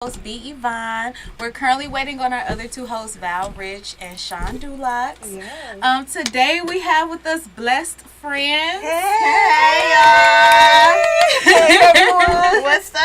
host, B. Yvonne. We're currently waiting on our other two hosts, Val Rich and Sean Dulax. Yes. Today we have with us blessed friends. Hey, y'all. Hey, everyone. What's up?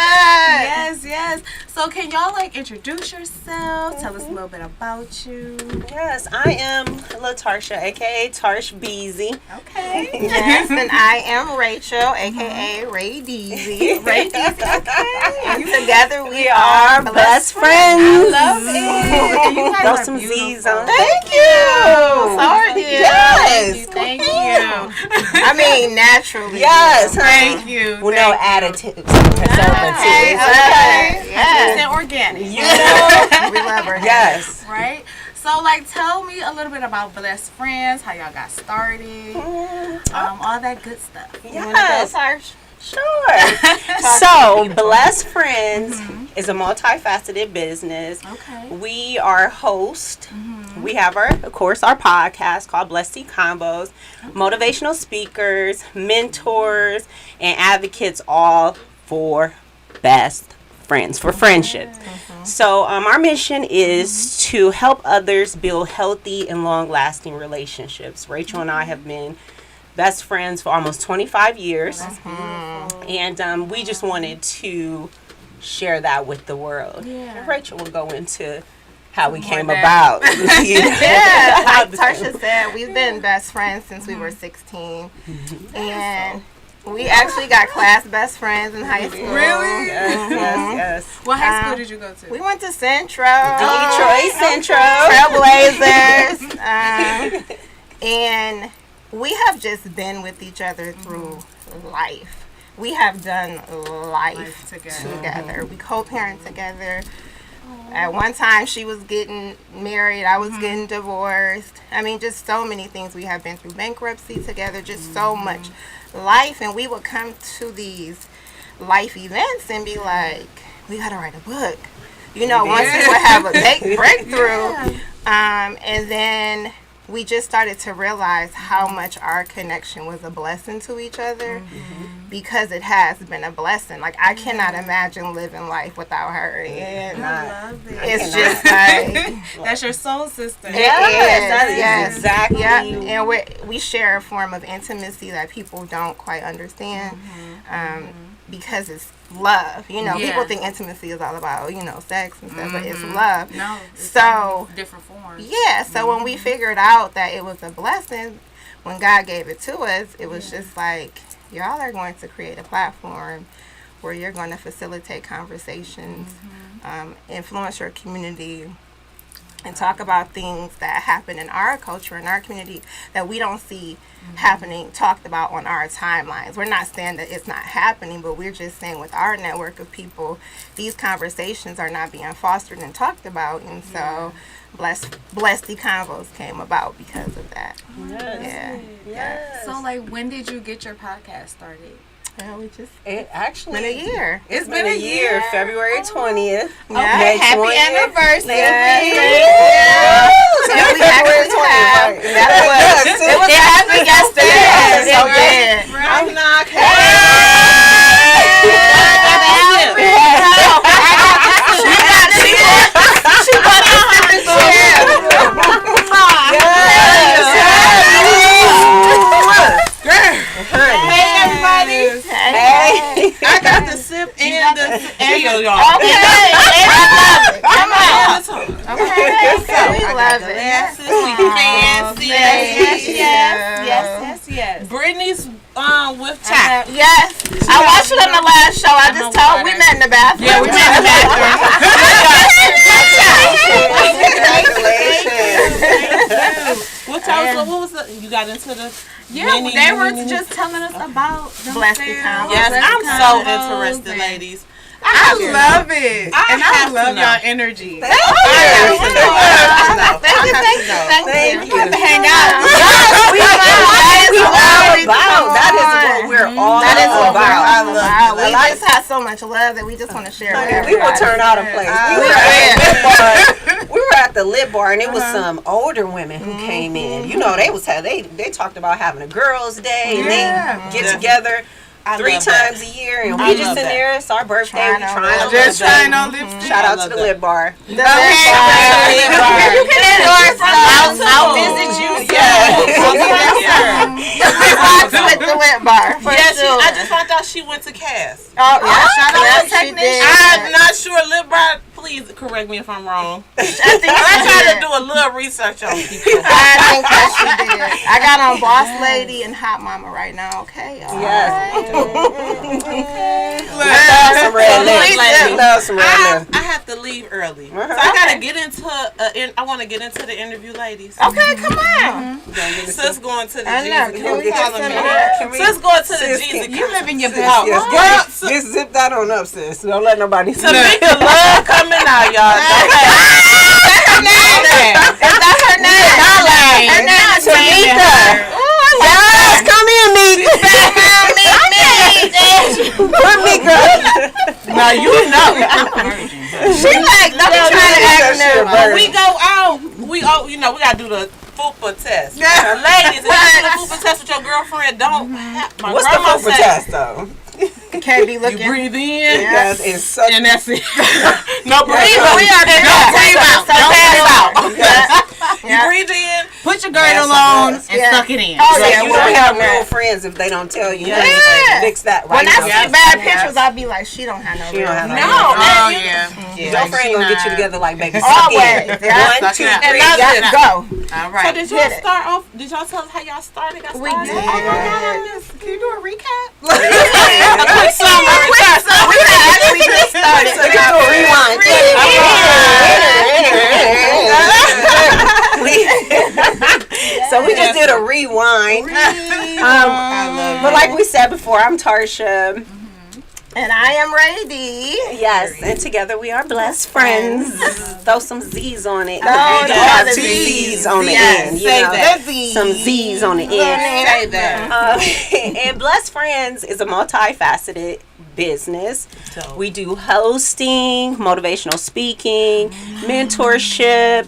Yes. So can y'all introduce yourself? Tell us a little bit about you. Yes, I am Latarsha, a.k.a. Tarsh Beezy. Okay. Yes, and I am Rachel, aka Ray Deezy. Ray Deezy, okay. And together we Are are best friends. I love it. And you guys Throw are some beautiful. Z's on. Thank you. So are you. Yes. Thank you. I mean, naturally. Yes. Thank you. With no additives. Okay. Yes. Yes. Organic. You know? We love her. Yes. Right? So, tell me a little bit about Blessed Friends, how y'all got started, all that good stuff. You want to go, Yes. Tarsh? Sure. So, Blessed Friends is a multifaceted business. Okay. We are host. We have our podcast called Blessed Combos, motivational speakers, mentors, and advocates, all for best friends, for friendships. So our mission is to help others build healthy and long-lasting relationships. Rachel and I have been best friends for almost 25 years. That's beautiful. And we just wanted to share that with the world. Yeah. And Rachel will go into how we More came that. about. You know, Yeah, how like this Tarsha said, we've been best friends since we were 16. And we actually got class best friends in high school. Really? Yes. What high school did you go to? We went to Central. Detroit Central. Trailblazers. And we have just been with each other through life. We have done life together. We co-parent together. At one time, she was getting married. I was getting divorced. I mean, just so many things. We have been through bankruptcy together. Just so much life. And we would come to these life events and be like, we got to write a book. You know, once we would have a big breakthrough. And then we just started to realize how much our connection was a blessing to each other because it has been a blessing. Like, I cannot imagine living life without her. And I love it. it's just like, That's your soul sister. That is exactly. yeah. And we share a form of intimacy that people don't quite understand because it's love. You know, people think intimacy is all about, sex and stuff, but it's love. No. It's So, different forms. yeah, so when we figured out that it was a blessing, when God gave it to us, it was just like, y'all are going to create a platform where you're going to facilitate conversations, influence your community, and talk about things that happen in our culture, in our community, that we don't see happening, talked about on our timelines. We're not saying that it's not happening, but we're just saying with our network of people, these conversations are not being fostered and talked about. And so Blessed Convos came about because of that. Yes. So, when did you get your podcast started? Well, we just It actually been a year. It's been a year. February 20th. Okay, happy 20th. anniversary. Yeah. Yeah, we actually have. It was happened yesterday. Yes, So okay. good. I'm not Hey, everybody. Hey. I got the sip and the y'all. Okay. Come on. Okay. We love it. Glasses, we fancy. Yes. Brittany's with top. Yes. I watched it on the last show. I just told we met in the bathroom. Yeah, we met in the Congratulations. What was the, you got into the They were just telling us about Blessed themselves. Combos. Yes, Blessed I'm so Combos, interested, and ladies. I love it. I and have I to love know. y'all energy. Thank you. We have to hang out. That is what we're all That is what we're about. all about. We just have so much love that we just want to share with We will everybody. turn out a place. We were at the lit bar, and it was some older women who came in. You know, they talked about having a girls' day, and they get together. 3 times a year, and we just in there. It's our birthday. We trying on lipstick. Shout out to the lip bar. You can endorse I'll visit you. with the lip bar. Yes, I just found out she went to Cass. Oh, yeah. Shout out to technician. technician. I'm not sure lip bar. Please correct me if I'm wrong. I think I try to do a little research on people. I think that she did. I got on Boss Lady and Hot Mama right now. Okay. Yes. Love some red lips. Love some red lips. I have to leave early, so I gotta get into. I want to get into the interview, ladies. Okay, come on. Sis going to the I know. Jesus. Can we get some of that? Sis going to the Jesus. You living your best Yes, life. just zip that on up, sis. Don't let nobody see Tamika love coming out, y'all. Is that her name? Her name is Tamika. Yes, come in, Meek. No, you know. She like, don't be trying to act nervous. When we go out, we gotta do the FUPA test. Ladies, if you do the FUPA test with your girlfriend, don't have my What's the grandma FUPA say, test, though? Can't be looking. You breathe in, Yes, and suck. and that's it. No breathe. We are the Don't breathe out. Don't pass out. You Yeah. breathe in. Put your girdle on and suck it in. Oh, So yeah, you we don't don't have have real that. friends if they don't tell you. Yeah. Anything. Fix that right When I now. see bad pictures, I'll be like, she don't have no She don't have no real real friends. No. Oh, and you- yeah. Your friend gonna get you together like baby. Suck Always. in. Yeah. 1, 2, Suck it 3. out. Let's go. All So right. did y'all start off? Did y'all tell us how y'all started? Got We started? did. Oh my God, I missed. Can you do a recap? A quick summary. We actually just started. Look at the rewind. So we just did a rewind. But like we said before, I'm Tarsha. And I am ready. Yes, and together we are blessed friends. Throw some Z's on it. Oh, You the have other 2 Z's. Z's on the Yes, end. say You know, that. some Z's on the end. Say that. And Blessed Friends is a multifaceted business. We do hosting, motivational speaking, mentorship.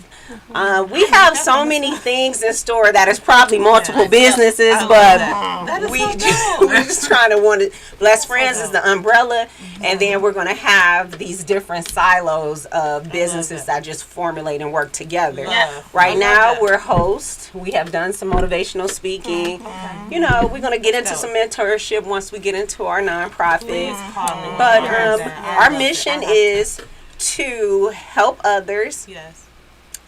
We have so many things in store that is probably multiple businesses, but That is we so just, dope. we're just trying to want to. Blessed Friends is the umbrella, and then we're going to have these different silos of businesses that just formulate and work together. Love. I Right love now, that. we're hosts. We have done some motivational speaking. You know, we're going to get into some mentorship once we get into our nonprofit. But our mission is to help others Yes.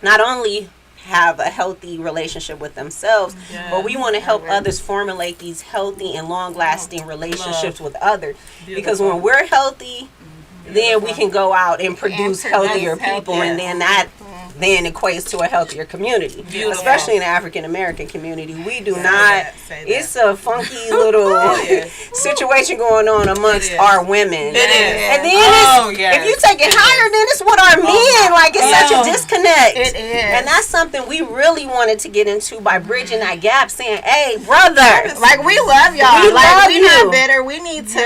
not only have a healthy relationship with themselves, but we want to help others formulate these healthy and long-lasting relationships with others. Because when we're healthy, then we can go out and produce healthier people, and then that then equates to a healthier community. Beautiful. Especially in the African American community, we do Say not. that, say that. It's a funky little situation going on amongst our women. It is. And then Oh, it's, yes. if you take it higher, then it's with our men. Like, it's such a disconnect. It is. And that's something we really wanted to get into by bridging that gap, saying, hey, brother. Like, we love y'all. We like, love we you. not bitter. We need to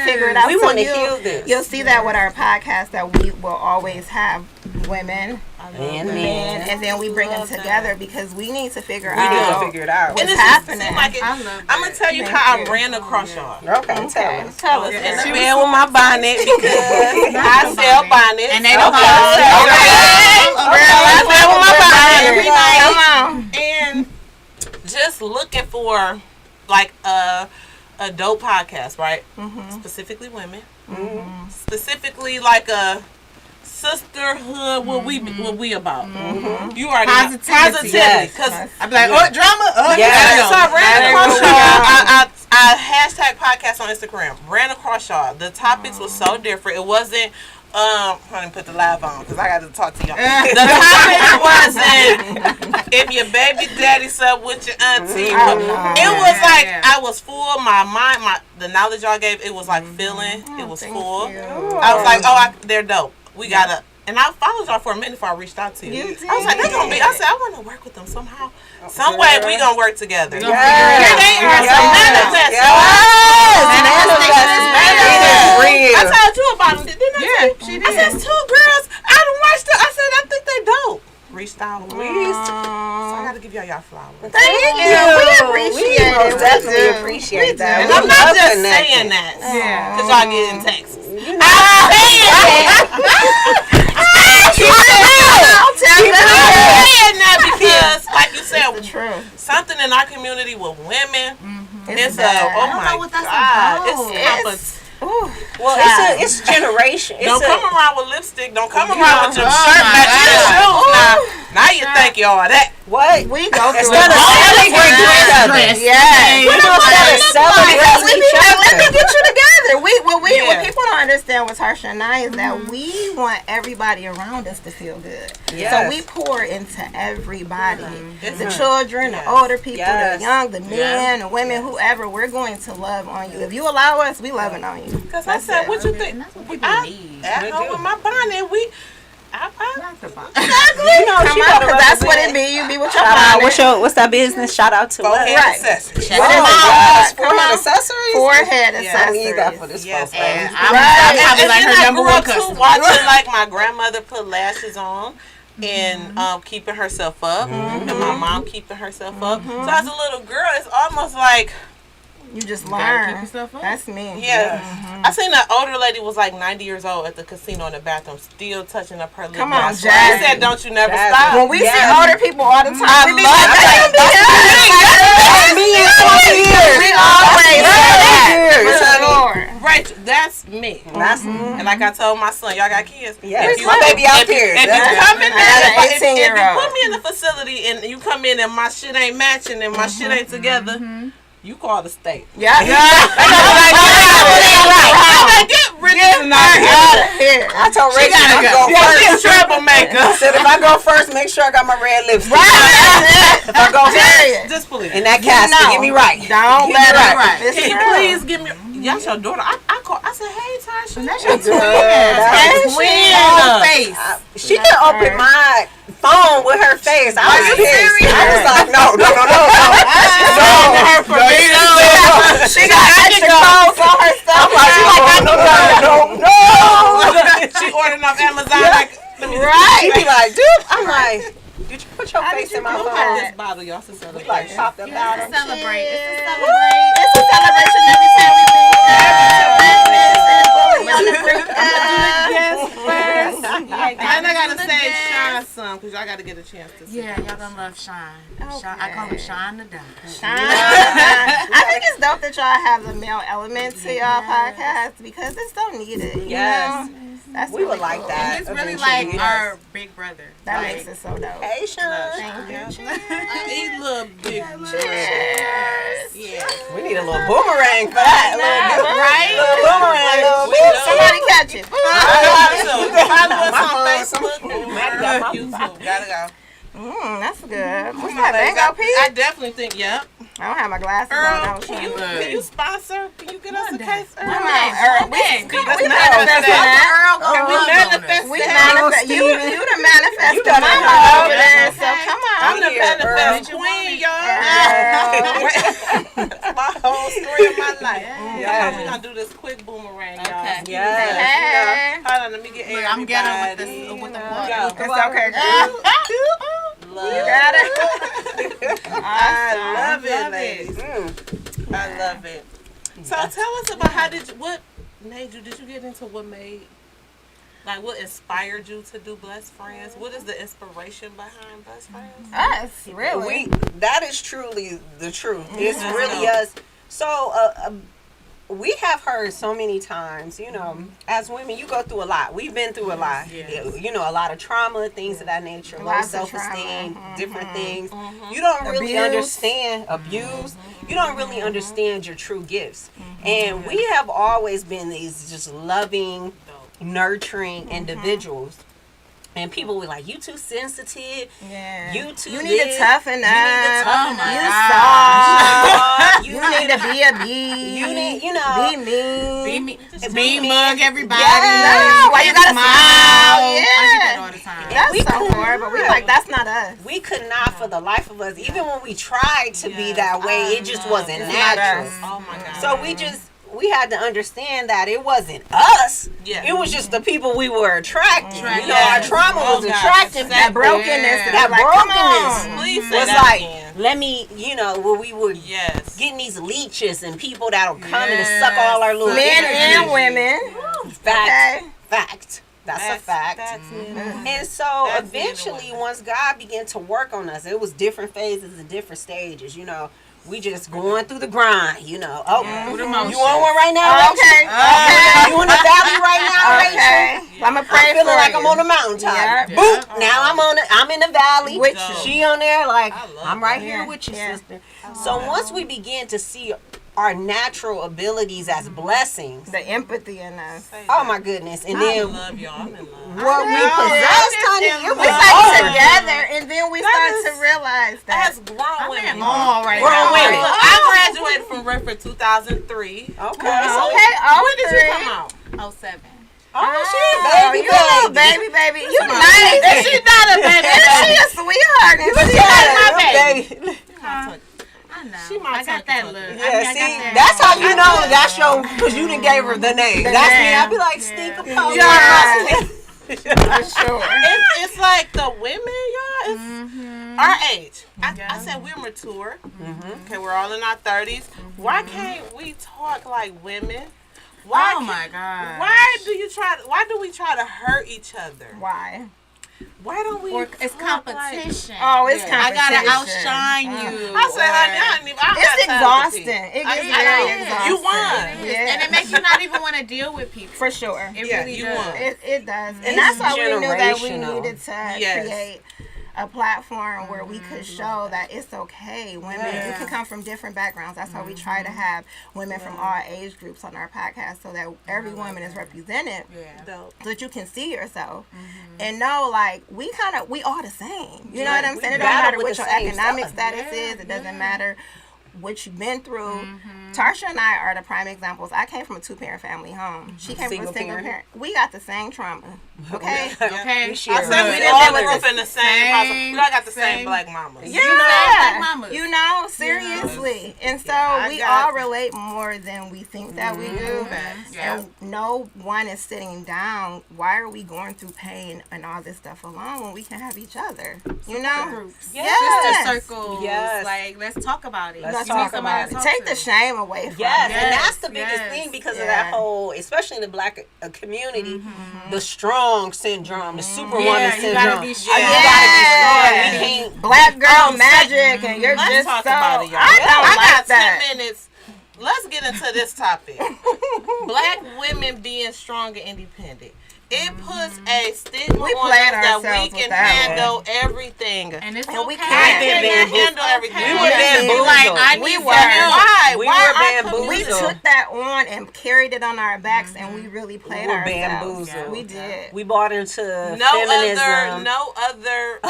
figure it out. We So want to you'll- heal this. You'll see that with our podcast that we will always have women, And men, men. and then we bring them together because we need to figure We need to out figure it out. what's And it just happening. seemed like it. I love I'm gonna tell you Thank how you. I ran across y'all. Okay, tell us. Tell us. In the man with my bonnet because I sell bonnets. And they don't Okay. I man with my bonnet. Every night. Come on. And just looking for like a dope podcast, right? Specifically women. Specifically like a sisterhood. What we about? You already know. Positivity. Yes. Because I'd be like, oh, drama. Oh, Yes. so I ran across y'all. I hashtag podcast on Instagram. Ran across y'all. The topics was so different. It wasn't. Honey, put the live on because I got to talk to y'all. The topic wasn't if your baby daddy slept with your auntie. It was like I was full. My mind, the knowledge y'all gave, it was like filling. It was full. I was like, they're dope. We gotta. And I followed y'all for a minute before I reached out to you. You did. I was like, they gonna be. I said, I want to work with them somehow. Some way we gonna work together. Yes. Here they are. Yes. Some manifest. I told you about them, didn't I? Yeah, she I said, did. 2 girls. I done watched them. I said, I think they dope. reached out. So I got to give y'all flowers. Thank you. We appreciate it. We definitely appreciate that. And I'm not just saying that because y'all get in Texas. I'm saying that because, like you said, something in our community with women. It's oh my God, it's well, it's generation. Don't come around with lipstick. Don't come around with your shirt matching your shoes. Now you think y'all that. What? We go through instead of celebrating each other. Yeah. We don't celebrate each other. Let me get you together. What people don't understand with Tarsha and I is that we want everybody around us to feel good. Yes. So we pour into everybody. The children, the older people, the young, the men, the women, whoever. We're going to love on you. If you allow us, we loving on you. Because I said, what you think? That's what people need. At home with my bonnet, Exactly. You know, come on, because that's what it be. You be with your bonnet. What's that business? Shout out to forehead accessories. What is it? Forehead accessories? Forehead accessories. I need that for this folks. I'm probably like her number one customer. Watching like my grandmother put lashes on and keeping herself up, and my mom keeping herself up. So as a little girl, it's almost like you just learn. Keep yourself up. That's me. Yeah. I seen that older lady was like 90 years old at the casino in the bathroom, still touching up her lip. Come on, Jazz. Jazz. She said, "Don't you never stop." When we see older people all the time, I we be love like, that. me in 20 years. We always Right, that's me. That's and like I told my son, y'all got kids. Yeah, if you, my baby out there. If you come in there, if you 18-year-old. put me in the facility and you come in and my shit ain't matching and my shit ain't together, you call the state. Yeah. I told Ray to go first. She's a troublemaker. I said if I go first, make sure I got my red lipstick. Right. If I go first, Just please. in that casket, get me right. Don't let her right. Can you please give me? That's your daughter. I called. I said, "Hey, Tarsha." That's your twin. Face. She didn't open my phone with her face. I was pissed. I was like, no. She got extra clothes on her stuff. No. She ordering off Amazon. Like, Right. She be like, dude. I'm like, did you put your face in my look phone? at this bottle, y'all. It's a Like, pop the bottle. Celebrate. It's a celebration every time we meet. And I gotta say, shine some, because y'all gotta get a chance to see. Yeah, y'all gonna love Shine. Shine. I call him Shine the Dime. I think it's dope that y'all have the male element to y'all podcast because it's so needed. Yes. You know? That's We would really like cool. that. It's really eventually, like yes. our big brother. That Like, makes it so dope. Hey, Sean. Thank you. These little big Cheers. yeah. We need a little boomerang for that. Right? Little boomerang. Little Somebody catch it. Follow us on Facebook. Facebook. Gotta go. That's good. What's that, Mango P? I definitely think, yep. I don't have my glasses Earl, on. can you sponsor? Can you get us a case? Come on, Earl. We Let's manifest that. that. Can we manifest We that? manifest. You the manifest. You done mama it. over there. So come on. I'm the manifest queen, y'all. My whole story of my life. Yeah. We're gonna do this quick boomerang, y'all. Okay. Yes. Hey. Hold on, let me get Look, I'm getting with the water. Go. It's okay, girl. Love. You got it. I love it, ladies. I love it. So tell us about what made you, did you get into what inspired you to do Blessed Friends? What is the inspiration behind Blessed Friends? Us, really. That is truly the truth. It's really us. So, we have heard so many times, you know, as women, you go through a lot. We've been through a lot. You know, a lot of trauma, things of that nature, low Lots of self-esteem, trauma. different things. You don't really Abuse. understand abuse. You don't really understand your true gifts. And we have always been these just loving, nurturing individuals. And people were like, you too sensitive. Yeah. You too You need to this. toughen up. You need to toughen my up. God. You You soft. need to be a bee. You need, you know. Be mean. Be me. Be Be mean. mug everybody. No, why you gotta smile? I get that all Yeah. the time. That's We so could hard, but we not. like, that's not us. We could not for the life of us, even when we tried to be that way, it just wasn't It's not natural. us. Oh my God. So we just, we had to understand that it wasn't us. Yeah. It was just the people we were attracting. Right. You know, our trauma was attracting that brokenness. That brokenness Please say was that like, again. let me, you know, where we were getting these leeches and people that'll come in and suck all our little men energy. and women. Fact. Okay. Fact. That's a fact. And so That's eventually, once God began to work on us, it was different phases and different stages, you know. We just going through the grind, you know. Oh, you want one right now? Okay. You in the valley right now, Rachel? Okay. I'm gonna pray I'm feeling for like you. I'm on the mountaintop. Yeah. Boop. Now I'm in the valley. With you. She on there like I'm right Yeah. here with you, Yeah. sister. So once we begin to see our natural abilities as blessings, The empathy in us. oh my goodness, and I then love y'all. I'm in love. what we possessed, honey, it We was start over. together, and then we start is- to realize that. As grown women. All right. Grown women. Look, I graduated from Redford 2003. Okay. Okay, all When did three. you come out? 07. Oh, You little baby. You Come on. nice. And She's not a baby. And she a sweetheart. And she Yeah, baby. I know. She my I got that look. Yeah, see, that's how you know that's your, because you done gave her the name. That's me. name. I'd be like, stink of pole. Yeah. For sure. It's like the women, y'all. It's our age. I said we're mature. Okay, we're all in our 30s. Why can't we talk like women? Why Oh can't- my God. Why do we try to hurt each other? Why? Why don't we? Or it's talk like- competition. Oh, it's I gotta competition. outshine you. I said, honey, I don't even. I don't It's got time to exhausting. compete. It gets I very know. exhausting. You won. Yeah. And it makes you not even want to deal with people. For sure. It Yeah, really you does. won. It does. And It's that's why we knew that we generational. needed to Yes. create a platform where we could show that it's okay. Women, we can come from different backgrounds. That's why we try to have women from all age groups on our podcast so that every woman is represented. Yeah. So that you can see yourself and know, like, we all the same. You know what I'm we saying? It don't battle matter with what the your same economic stuff. status is. It doesn't matter what you've been through. Tarsha and I are the prime examples. I came from a 2-parent family home. She came from a single parent. We got the same trauma. Okay? Okay. We I share said we it. didn't all live with in the same house. We all got the same same- black mamas. Yeah. mamas. You know, seriously. And so I we got- all relate more than we think that we do. Yeah. And no one is sitting down. Why are we going through pain and all this stuff alone when we can have each other? You know? Groups. Yes. Sister circles. Yes. Like, let's talk about it. Let's You need talk somebody about to it. talk Take to. the shame away from Yes, it. and that's the biggest yes. thing because of Yeah. that whole, especially in the black community, the strong syndrome, the superwoman Yeah, you syndrome. gotta be strong. You gotta be strong. Yeah. We can't. Black girl Oh, magic, and you're Let's just talk so. about it, y'all. I don't I like got that. 10 minutes. Let's get into this topic. Black women being strong and independent. It puts a stigma We on played us that ourselves we with can that handle everything. And it's And okay. we I can't. cannot handle everything. We were bamboozled. Like, I need We some were. help. Why? We Why were our bamboozled. We community- took that on and carried it on our backs, and we really played were ourselves. bamboozled. We did. We bought into No other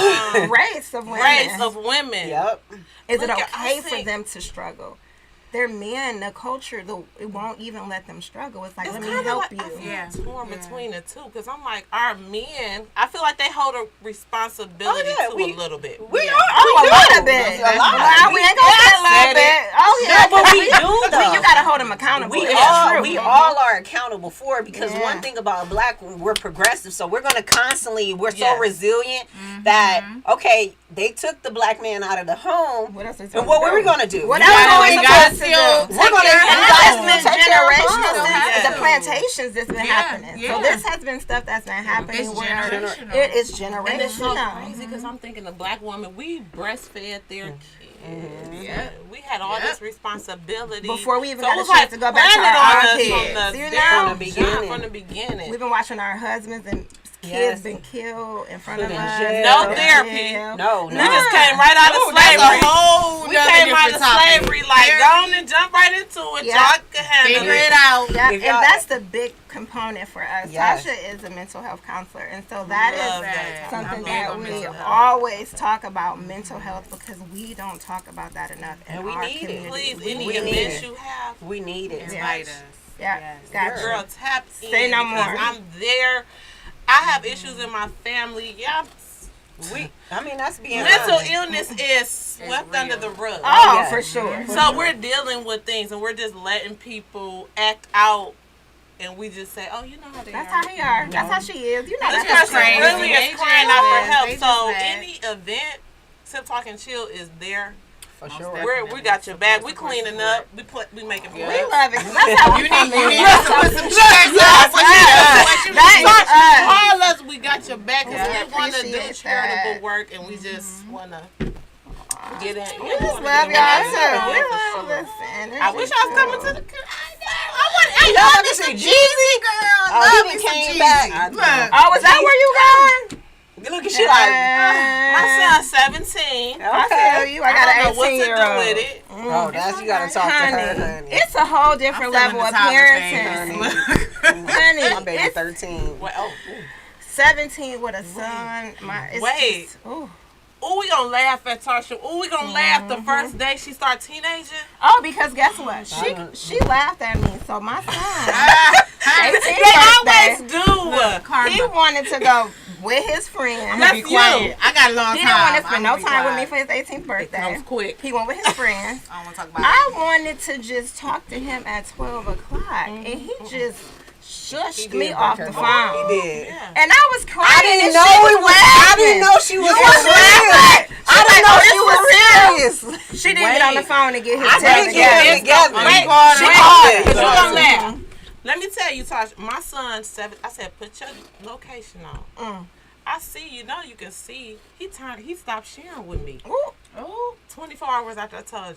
Race of women. race of women. Yep. Is it Look, okay I for think- them to struggle? They're men. The culture, it won't even let them struggle. It's like, It's let me kinda help like, you. I feel Yeah. torn Yeah. between the two because I'm like, our men, I feel like they hold a responsibility Oh, yeah, too a little bit. We Yeah. are. Oh, we a lot do. of it. A lot. Well, we ain't gonna say a little bit. Oh yeah, No, but we do though. You gotta hold them accountable. We It's all true. we all are accountable for it because Yeah. one thing about black, we're progressive, so we're gonna constantly, we're so Yes. resilient that okay, they took the black man out of the home, What else is and what were we gonna do? What We else gotta- are we we supposed gotta to still do? We're gonna And invest that's in been take care of generational homes. since Yeah. the plantations that's been Yeah, happening. yeah. So this has been stuff that's been happening It's where generational. it is And it's so generational. crazy because I'm thinking the black woman, we breastfed their kids. Yeah. We had all this responsibility. Before we even So got it a was chance like to go back to planted our on own us kids, from the, you from know? the beginning. From the beginning. We've been watching our husbands and kids Yes. been killed in front Put of in us. jail. No Put in therapy. jail. No, We no. just came right out of Ooh, that's slavery. a whole We nother came out of different topic. slavery, like, go on and jump right into it. Yeah. Y'all can handle Figure it it. out. Yeah, If and y'all- that's the big component for us. Yes. Tasha is a mental health counselor, and so that Love is that. something I'm big that on we mental health. always talk about mental health because we don't talk about that enough in And we our need it. community. Please, We any need events it. you have, We need it. Invite us. Yeah, Yes. gotcha. girl, tap in. Say no because more. I'm there. I have issues in my family. Yeah, That's being mental honest. illness is swept under the rug. Oh, for sure. So we're dealing with things, and we're just letting people act out, and we just say, "Oh, you know how they That's are." how they are. That's how she is. You know, This that's person crazy. really They is crying out for just help. mad. So They just any event, Sip Talk and Chill is there. For sure. We got your back. We cleaning up. We making We love it. 'Cause that's how we come in. You need to put some checks up. Call us. We got your back. 'Cause Yeah, we want to do appreciate charitable that. work, and we just want to get in. We just love y'all too. We love this. I wish I was coming to the. I love me some Jeezy, girl. Oh, Love he me came some back. Jeezy. Oh, was that where you going? Look at she like. My son's 17. I feel you. I got I don't know an what to 18-year-old. do with it. Oh, that's you gotta talk to her, honey. It's a whole different level of parenting. My Honey, baby it's 13. Well, 17 with a son. Wait. Just, ooh. Oh, we gonna laugh at Tarsha. Oh, we gonna laugh the first day she start teenaging. Oh, because guess what? She laughed at me. So my son, 18th They birthday, always do. he wanted to go with his friends. That's Be quiet. I got a long He time. didn't want to spend I'ma no be time with me quiet. for his 18th birthday. Comes quick. He went with his friends. I don't want to talk about I wanted to just talk to him at 12 o'clock, and he just shushed me off the phone. He did. And I was crying. I didn't and know she it was. I laughing. didn't know she was was serious. laughing. I didn't know she was This serious. She didn't get on the phone to get his I tail didn't get it together. together. Wait, called she her. called Yeah. it. You gonna laugh. Mhm. Let me tell you, Tasha. My son's 7. I said, put your location on. I see. You know, you can see. He stopped sharing with me. Ooh. 24 hours after I told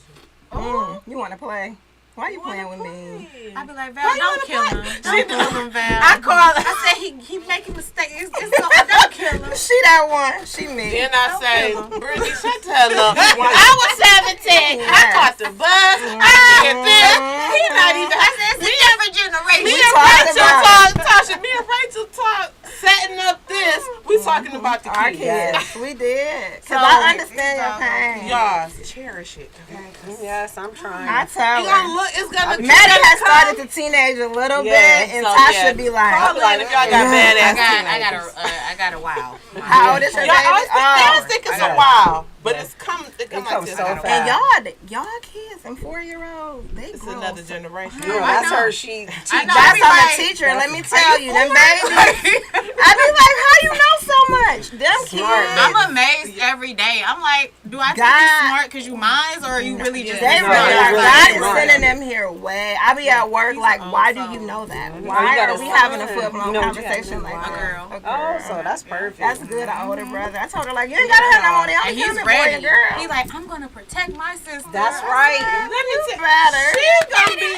you. You want to play? Why you playing with me? I be like, Val, don't kill him. Don't kill him, Val. I call her. I said he making mistakes. Don't kill him. She that one. She me. Then I say, Brittany, shut the hell up. I was 17. I caught the bus. I did this. He not even. I said, It's a different generation. Me and talked Rachel about talked, Tasha, me and Rachel talked, setting up this. We talking about the Our kids. kids. We did. So, Because I understand your pain. Y'all, cherish it. Okay? Yes, I'm trying. I tell It's her. gonna look, it's gonna Maddie has started to teenage a little Yeah, bit, and so, Tasha yeah. be like, Call in if y'all got badass teenagers. I got a wow. how old is your Y'all baby? always think, they always think it's a while, but it's come like comes this. so I got a fast. while. And y'all kids and 4-year-olds, they It's grow. another generation. No, that's her. She I know. That's I be on like, the teacher. Let me tell you, them babies. I be like, how you know so much? Them Smart, kids. I'm amazed every day. I'm like, do I think God. you smart because you minds, or are you really just They No, really they're are. really God is smart. sending them here way. I be at work like, why do you know that? Why got are a we son. having a full blown You know what you conversation have to like do. that? A girl. Oh, so that's perfect. That's good. An older brother. I told her like, you ain't gotta have no money. I'm And he's coming, boy and ready. girl. He's like, I'm gonna protect my sister. That's right. Let me You tell better. she's gonna be.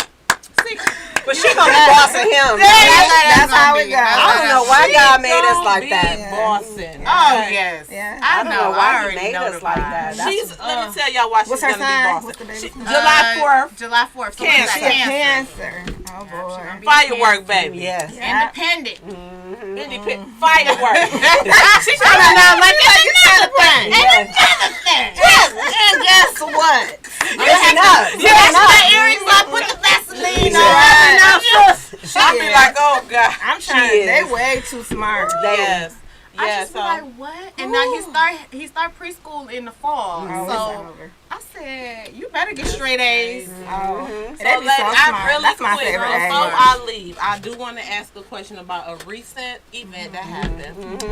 But she gonna be bossing him. That's how it goes. I don't know why God made us like that. Boston. Oh yes. Yeah. I don't know why he already made know us the like vibe. that. That's She's. Let me tell y'all why she's What's her gonna sign? be What's the Boston. baby's July 4th. July 4th. So Cancer. it's She like a cancer. cancer. Oh boy. Firework, baby. yes. Independent. Independent. Firework. She's coming out like it's another thing. And guess what? It's enough. That's my earrings. I put the Vaseline on. I be like, oh God. I'm trying. She They is. way too smart. Yes. I Yeah. just be like, what? And now he start preschool in the fall. Oh, So it's over. I said, you better get straight A's. Oh, So they be let, so I smart. really That's my quick favorite before age. I leave. I do want to ask a question about a recent event that happened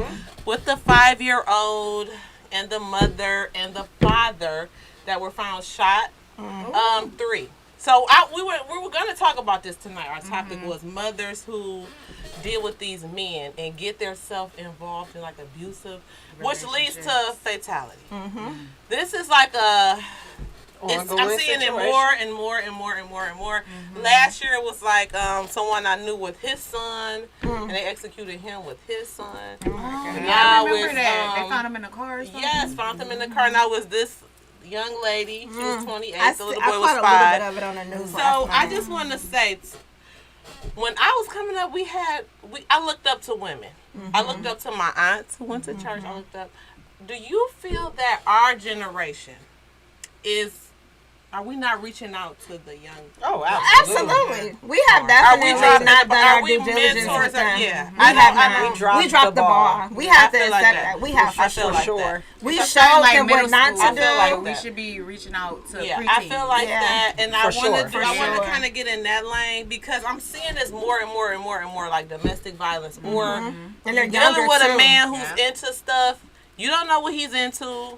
with the 5-year-old and the mother and the father that were found shot. 3. So we were going to talk about this tonight. Our topic was mothers who deal with these men and get themselves involved in like abusive, which leads to fatality. This is like a. I'm seeing it more and more and more and more and more. Last year it was like someone I knew with his son, and they executed him with his son. Yeah, Now I remember it's, that. They found him in the car or something? Yes, found him in the car. Now was this young lady. She was 28. I The little caught boy a was little 5. bit of it on the news So last I night. just want to say, when I was coming up, I looked up to women. I looked up to my aunts who went to church. I looked up. Do you feel that our generation is Are we not reaching out to the young? Oh, Absolutely. We have definitely not done our due diligence with them. Yeah. We have not. We We dropped the ball. We have to accept that. We have I for feel sure. like sure. that. We It's showed something like them what middle not school. to do. I feel like We that. should be reaching out to Yeah, preteens. I feel like Yeah. that, and I For sure. want to For I want to sure. kind of get in that lane because I'm seeing this more and more and more and more, like domestic violence, more And they're dealing younger with too. a man who's into stuff. You don't know what he's into,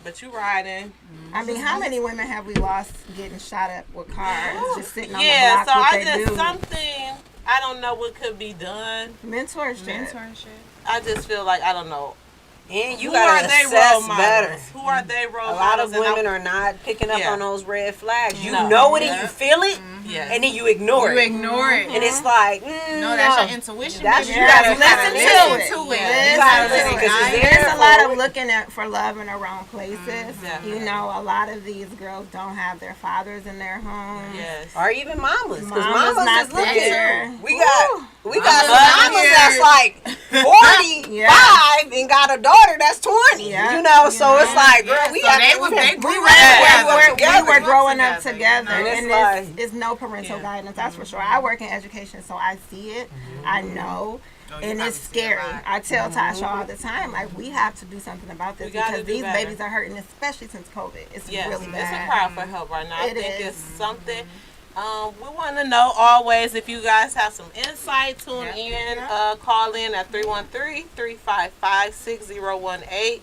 but you riding. I mean, how many women have we lost getting shot up with cars, just sitting on Yeah, the so block I with their just dude? something I don't know what could be done. Mentorship. I just feel like I don't know. And you Who are gotta they role assess models? better. Who are they role A lot models? of women are not picking up Yeah. on those red flags. You No. know it and you feel it, Yes. and then you ignore You it. ignore it. And it's like, No, that's your intuition. That's- baby. you gotta listen listen to to it. it. Listen You gotta to listen it. because it's There's there a lot for of it. looking for love in the wrong places. Definitely. You know, a lot of these girls don't have their fathers in their homes. Yes. Or even mamas, because Mama's mamas not is looking. there. We got Mamas some mamas here. that's like 45 and got a daughter that's 20. Yeah. You know, so it's like, girl, we So got they to were- we they got grew to up together. We were growing up together, together, And it's and like- it's no parental guidance, that's for sure. I work in education, so I see it, I know, and it's scary. I tell Tasha all the time, like, we have to do something about this We gotta because do these better. babies are hurting, especially since COVID. It's Yes, really it's a bad. cry for help right now. I It think is. it's something. We want to know always if you guys have some insight. Tune in, call in at 313-355-6018.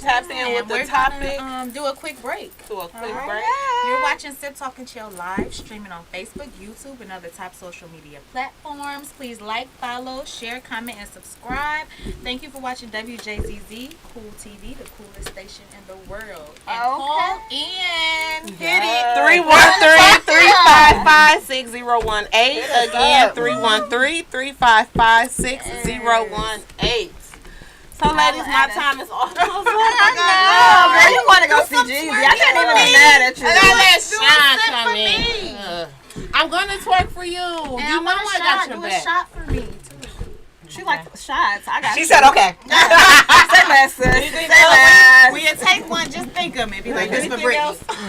Tap in And with the we're topic. gonna do a quick break. To a quick break. You're watching Sip Talk and Chill live, streaming on Facebook, YouTube, and other top social media platforms. Please like, follow, share, comment, and subscribe. Thank you for watching WJZZ Cool TV, the coolest station in the world. And call in. Hit it. 313-355-6018. Again, 313-355-6018. So, ladies, my time is almost up. Oh, girl, you want to go see Jeezy. I can't even be mad at you. I gotta let Sean come in. I'm gonna twerk for you. And You know I got your do a back. shot for me, too. She like shots. I got She you. said, okay. Say less, sis. Say less. When you take one, just think of me. Be like, this for Anything else? Brittany.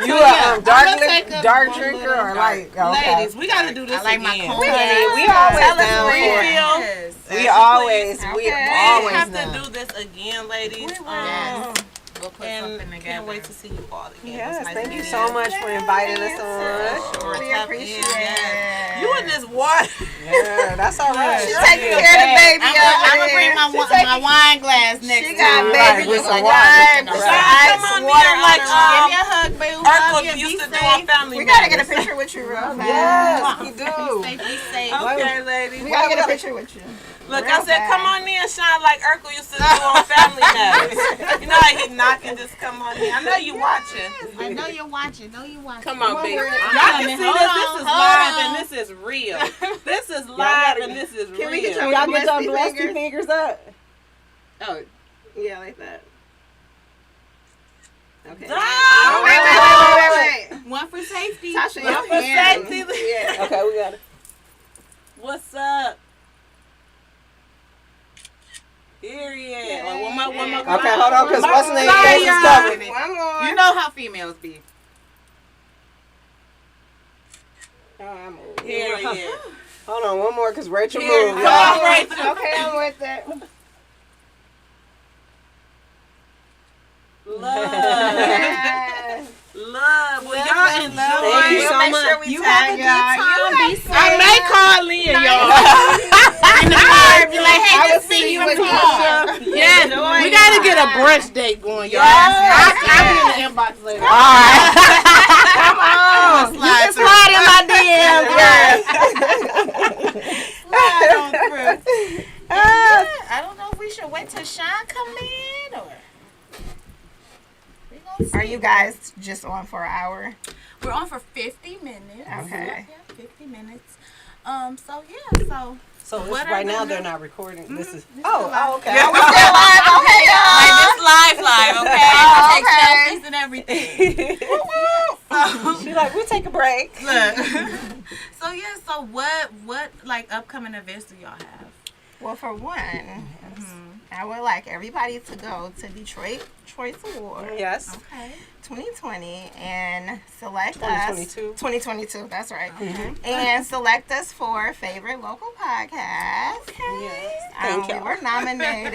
You I'm gonna take a a dark one drinker little or like, okay. Ladies, we gotta do this I like my again. cold. Honey, we always Tell us down when. for it. Yes. We always, we Okay. We always have down. to do this again, ladies. Yes. We'll put And something together. can't wait to see you all again. Yes, It's nice thank to you meet so much for inviting us on. Sure, We tap appreciate in, yes. it. You in this water. Yeah, that's all right. She taking care of the baby I'm over gonna there. bring my wine glass next She to got me. baby with some with water. wine, Right. some Come ice, on, water Nia, like, on Give her. me a hug, boo. Urkel Love you. used Be to do safe. on Family We gotta get a Matters. picture with you real fast. Yes, we do. Be safe. Be safe. Okay, ladies. We gotta get a picture with you. Look, real I said, fast. come on in and shine like Urkel used to do on Family Matters. You know how he knock and just come on in. I know you watching. I know you're watching. Come on, baby. Y'all coming. can see Hold this. on, This is hold live on. and this is real. This is live and this is Can we real. get your Y'all get your blessed blessed fingers? fingers up. Oh, yeah, like that. Okay. Oh, Wait. One for safety. Tasha, One your for hand. safety. Yeah. Okay, we got it. What's up? Period. Like, one more. Okay, hold on, because what's the name? Sorry, Face is y'all. covered. One more. You know how females be. Oh, I'm old. Period. Hold on, one more, because Rachel Period. moved, Come on, y'all. Rachel. Okay, I'm with it. Love. Yes. Love. Well, y'all enjoy. Thank you so Make much. sure we You tag have a good y'all. time. You be safe. I may call in, y'all. In the car, be like, hey, I good will to see see you you in tomorrow. Yes, we gotta get a brunch date going, y'all. I'll be in the inbox later. All right. Come on. You can slide in my DMs. Slide on through. I don't know if we should wait till Sean come in or. We gonna see. Are you guys just on for an hour? We're on for 50 minutes. Okay. Yeah, 50 minutes. So yeah, so So this, What are right they now doing? they're not recording. This is. This Oh, is live. okay. Yeah, we still live. Okay, y'all. like this live, okay? Oh, Take okay. selfies and everything. So, She's like, we'll take a break. look. So yeah, so what like upcoming events do y'all have? Well, for one, I would like everybody to go to Detroit Choice Award. Yes. Okay. 2020 and select 2022. us. 2022, that's right. And select us for favorite local podcast. Yes. Thank We you. were nominated.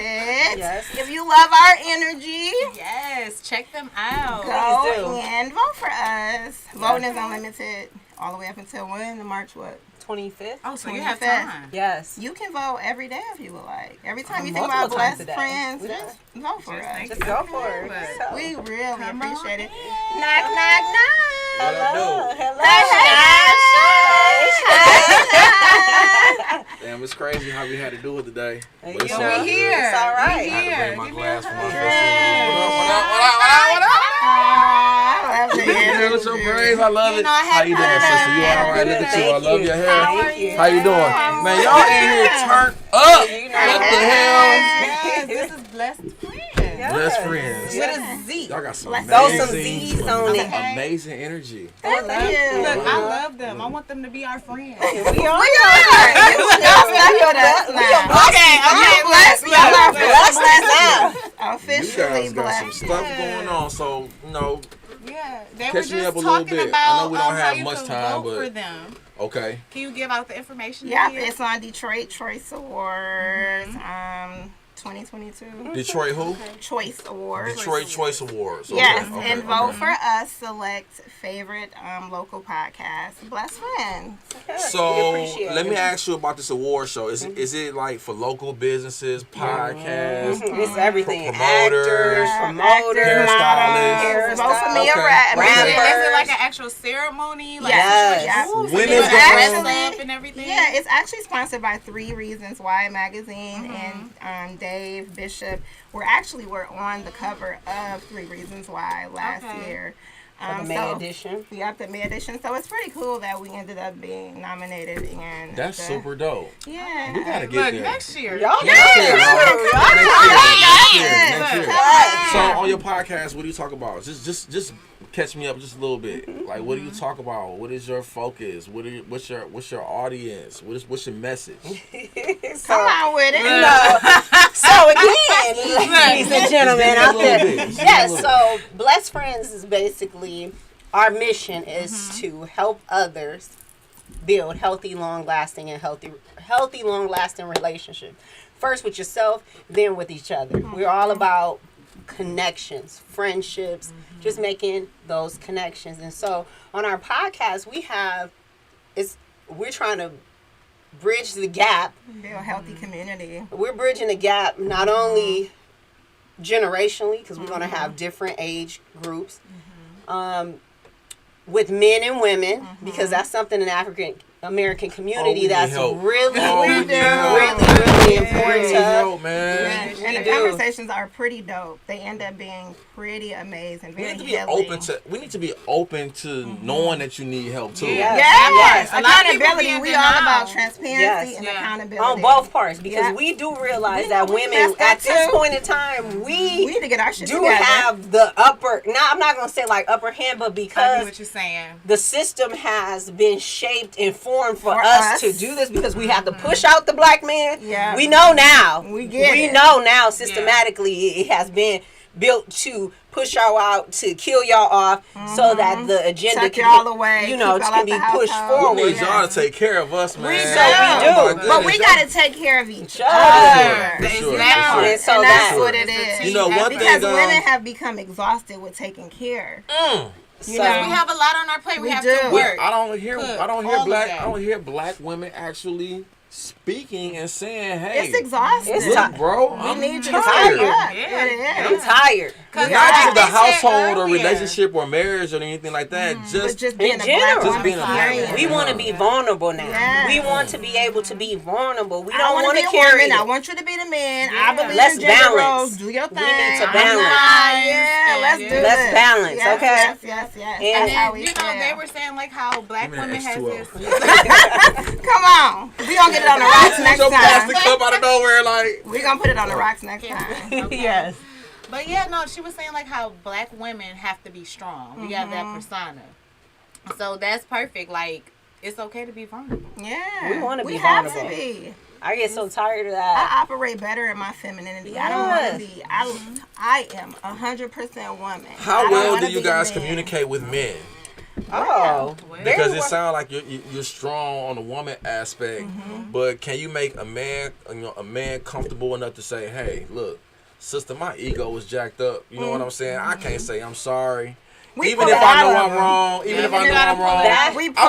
Yes. If you love our energy, Yes, check them out. go do. and vote for us. Voting is unlimited all the way up until when? March what? 25th. Oh, so you have 25th. time. Yes. You can vote every day if you would like. Every time you think Multiple about times blessed a day. friends, Yeah. just vote for us. Just go for it. But- So. We really Come on appreciate it. in. Knock, knock, knock. What up, Hello. dude? Hello. Damn, it's crazy how we had to do it today. Hey, But it's you all know, good. here. It's all We right. I had to here. bring my Give me glass a for my hug. festival. What up? I love the Yeah, what's your energy. praise? I love it. know, I How you doing, had sister? You all right? Good. Look at you. I Thank love you. your hair. Thank you. How you doing? Man, y'all in here turned up. You know. What the hell? Yes, this is Blessed Friends. Yes. Best friends. With a Z. Y'all got some Throw some amazing, Z's on it. amazing energy. Thank Look, you. I love them. I want them to be our friends. We are. Y'all stuck with us now. Okay, blessed. We are blessed now. You Officially guys got some blessed. stuff going on, so, you know, Yeah, they were Catch just me up a little talking bit. I about know we don't how have you much can time, vote but- for them. okay. Can you give out the information? Yep, Lydia? it's on Detroit Choice Awards. 2022 Detroit who? Choice Awards. Detroit Choice Awards. Okay, Yes, okay, and vote okay. for us. Select favorite local podcast, Blessed Friends. We So appreciate let me it. ask you about this award show. Is it like for local businesses, podcasts, It's everything. Promoters, Actors, promoters, hairstylists? Vote for me Okay. a rat. Okay. Is Rappers. it like an actual ceremony? Like Yes. Yes. Ooh, so When you is like the dress actually- up and everything? Yeah, it's actually sponsored by 3 Reasons Why magazine and Dave Bishop. We're on the cover of 3 Reasons Why last Okay. year. The May edition. We got the May edition, so it's pretty cool that we ended up being nominated. And That's super dope. Yeah. We gotta get Look, there. next year. Y'all Next year, know. bro. Next year. Next year. Come So on. on your podcast, what do you talk about? Just catch me up just a little bit. Like, what do you talk about? What is your focus? What's your audience? What's your message? Come on with it. So again, ladies and gentlemen out there, Just give me a little bit. yes. So Blessed Friends is basically our mission is to help others build healthy, long-lasting, and healthy, long-lasting relationships. First with yourself, then with each other. We're all about connections, friendships, just making those connections. And so on our podcast, we're trying to bridge the gap. Build a healthy community. We're bridging the gap not only generationally, because we're going to have different age groups, with men and women, because that's something in the African American community we that's need help. really, Oh, we really, need help. really important Need to us. help, man. And the do. conversations are pretty dope. They end up being pretty amazing. We Very need to be healing. open to knowing that you need help too. Yeah. Yes, A lot of people accountability. be in We all denial. about transparency Yes. and Yeah. accountability. On both parts, because Yeah. we do realize We that know we women, messed up at this too. point in time, We need to get our shit do together. have the upper, now I'm not going to say like upper hand, but I get because what you're saying. the system has been shaped and formed for For us us. to do this, because we have to push out the black man. Yeah. We know now. We get We it. know now systematically it has been built to push y'all out, to kill y'all off, so that the agenda Tuck can y'all be, away, you know, keep y'all can out be the pushed household. We forward. need y'all to take care of us, man. We do. So we do. Oh, my But we goodness, got to take care of each other. other. For sure, Exactly. for sure. And so And that's that- what it is. You know, one because thing, women have become exhausted with taking care. So, You know, We have a lot on our plate. We We have do. to work. I don't hear Cook, I don't hear all of black that. I don't hear black women actually speaking and saying, "Hey, it's exhausting. It's look, bro, we I'm need you to tired." step up. Yeah. It I'm is. tired. Cause Yeah. Not like just the they said household or earlier, relationship or marriage or anything like that. But Just just being a general. black Just woman, being a black period. woman. We want to be vulnerable now. Yes. We want to be able to be vulnerable. We I don't want want to to be a carry woman. I it. want you to be the man. Yeah. I believe Let's in gender balance. roles. Do your We thing. need to I'm balance. not. Yeah, let's do this. Let's balance, Yes, okay? Yes, yes, yes. And And That's how then, we you know, feel. they were saying like how black Give me women that has H2O. this. Come on. We gonna get it on the rocks next your plastic time. cup out of nowhere, like We gonna put it on the rocks next time. Yes. But yeah, no, she was saying like how black women have to be strong. We have that persona. So that's perfect. Like, it's okay to be vulnerable. Yeah. We wanna be have vulnerable. to be. I get so tired of that. I operate better in my femininity. I don't want to be. I am 100% woman. How well do you guys communicate with men? Oh, Because it sounds like you're strong on the woman aspect, but can you make a man comfortable enough to say, "Hey, look, sister, my ego is jacked up. You know what I'm saying? I can't say I'm sorry." Even if I know I'm wrong, I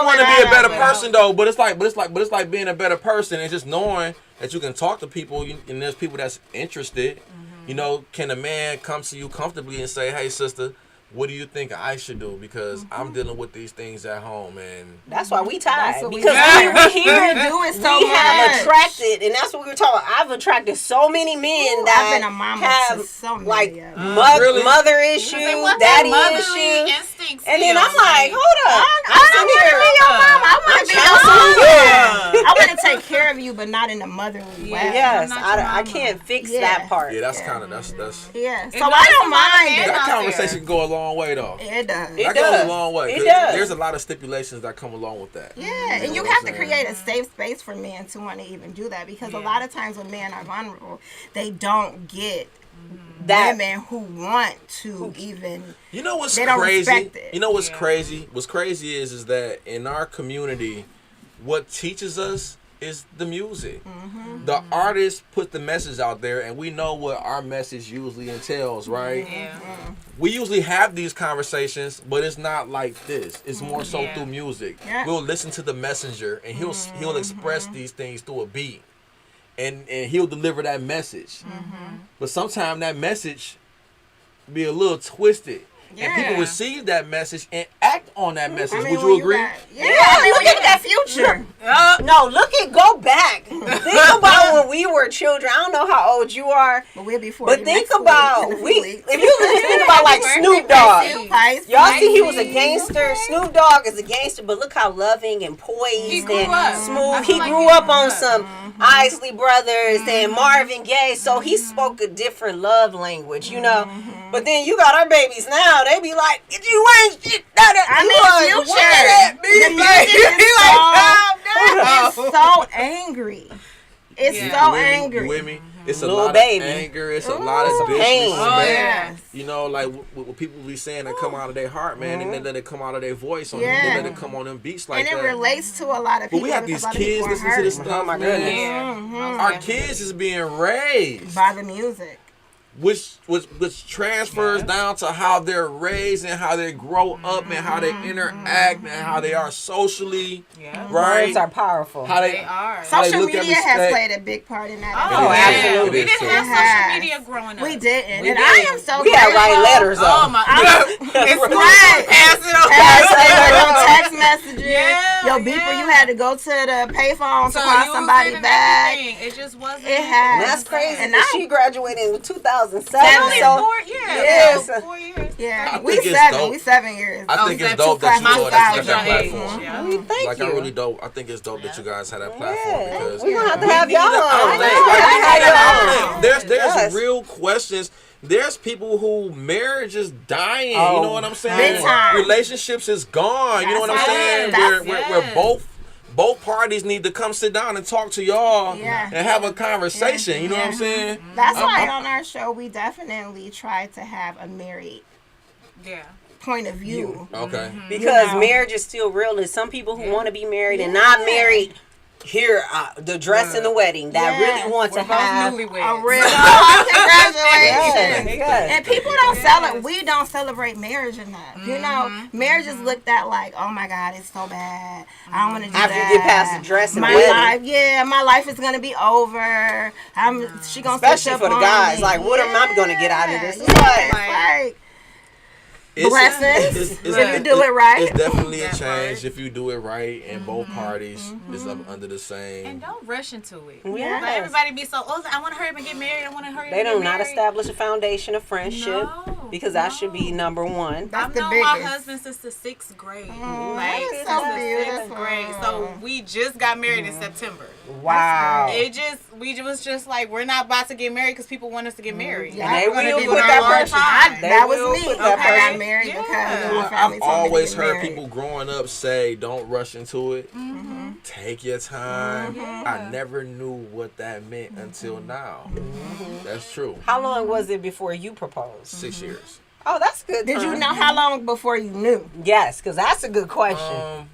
want to be a better person though. But it's like being a better person and just knowing that you can talk to people and there's people that's interested. You know, can a man come to you comfortably and say, "Hey, sister, what do you think I should do? Because I'm dealing with these things at home." And that's why we tied. Because we have attracted, and that's what we were talking about. I've attracted so many men that I've been a mama have to so many like really? mother issues, daddy issues. And then I'm like, hold up. I don't want to be your mama. I want to be your mama. I want to take care of you, but not in a motherly way. Yes, I can't fix that part. Yeah, that's kind of that's. Yeah, so I don't mind. That conversation can go a long way though. It does. That goes a long way. It does. There's a lot of stipulations that come along with that. Yeah, and you have to create a safe space for men to want to even do that, because a lot of times when men are vulnerable, they don't get women who want to even. You know what's they don't crazy? respect it. You know what's crazy? What's crazy is that in our community, what teaches us is the music. The artists put the message out there, and we know what our message usually entails, right? We usually have these conversations, but it's not like this. It's more so through music. We'll listen to the messenger, and he'll express these things through a beat, and he'll deliver that message. But sometimes that message be a little twisted. And people receive that message and act on that message. Would you agree? Look at that future. No, go back. Think about when we were children. I don't know how old you are, but we'll be 40. But think about if you think about like Snoop Dogg. Y'all see he was a gangster. Snoop Dogg is a gangster, but look how loving and poised and smooth. He grew up on some Isley Brothers and Marvin Gaye, so he spoke a different love language, you know. But then you got our babies now. They be like, "You ain't shit." It's so angry. It's so angry. You with me? It's a lot of anger. It's a lot of disrespect. You know, like what people be saying that come out of their heart, man, and then let it come out of their voice. They let it come on them beats like that. And it relates to a lot of people. But we have these kids listening to this stuff. Oh my goodness. Our kids is being raised by the music. Which transfers down to how they're raised and how they grow up and how they interact and how they are socially. Right? Words are powerful. How they are. Social media has played a big part in that. Oh, absolutely. We didn't have social media growing up. We didn't. And I am so we had write letters up. Oh my God. It's right. Pass it on. Text messages. Yo, beeper, you had to go to the payphone to call somebody back. It just wasn't. It has. That's crazy. And she graduated in 2007. Only 4 years. Yeah. We 7 years. I think it's dope that you got that platform. Thank like, you. I really dope. I think it's dope that you guys had that platform because we're gonna have to have y'all on. There's real questions. There's people who marriage is dying. You know what I'm saying? Relationships is gone. You know what I'm saying? Where both parties need to come sit down and talk to y'all and have a conversation. You know what I'm saying? That's why on our show we definitely try to have a married point of view. Okay. Because marriage is still real. There's some people who want to be married and not married. Here, the dress and the wedding that really want to have a real congratulations. And people don't celebrate. We don't celebrate marriage enough. You know, marriage is looked at like, oh my God, it's so bad. I don't want to do that. After you get past the dress and wedding, my life is gonna be over. She gonna especially for the guys. Like, what am I gonna get out of this? It's blessings if you do it right. It's definitely a change if you do it right and both parties is up under the same. And don't rush into it. Yes. Let everybody be so, I want to hurry up and get married. I want to hurry up and get married. They do not establish a foundation of friendship. No. because that should be number one. I've the known my biggest. husband since the 6th grade. that is since so the beautiful. 6th grade. So we just got married in September. Wow. We was just like, we're not about to get married because people want us to get married. Yeah. And they We're gonna will be put with that our person. time. They That was will me. put that I got person. married Yeah. because my I've family told me to always get heard married. people growing up say, "Don't rush into it. Take your time." I never knew what that meant until now. That's true. How long was it before you proposed? 6 years. Oh, that's good. Did you time. know how long before you knew? Yes, because that's a good question.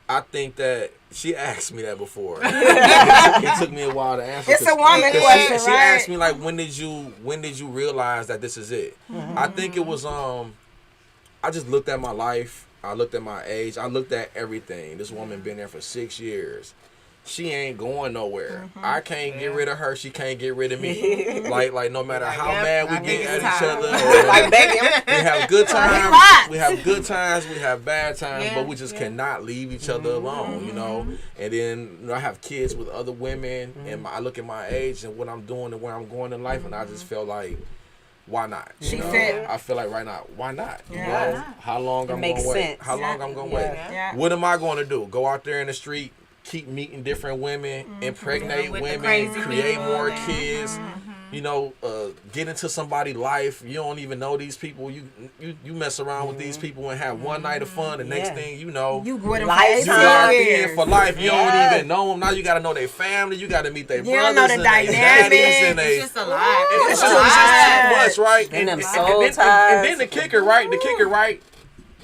I think that she asked me that before. It took me a while to answer. It's a woman 'cause question, she right? asked me like, when did you realize that this is it? I think it was I just looked at my life. I looked at my age. I looked at everything. This woman been there for 6 years. She ain't going nowhere. I can't get rid of her. She can't get rid of me. like no matter how mad we get at each other. Like begging. We have good times. Relax. We have good times. We have bad times, Yeah, but we just cannot leave each other alone, you know. And then I have kids with other women, and I look at my age and what I'm doing and where I'm going in life, and I just feel like, why not? You She know? fit. I feel like right now, why not? You Yeah. know, how long I'm makes gonna wait? sense. How long I'm gonna wait? Yeah. What am I going to do? Go out there in the street, keep meeting different women, impregnate With the women, crazy create people more and- kids. You know, get into somebody's life. You don't even know these people. You mess around with these people and have one night of fun. The next Yeah. thing you know, You with them Life for you 18 locked years. in for life. You Yeah. don't even know them. Now you got to know their family. You got to meet their You don't know brothers the and their dynamic. daddies and It's they. just a lot. It's just too much, right? And them then, soul and ties. then the kicker, right?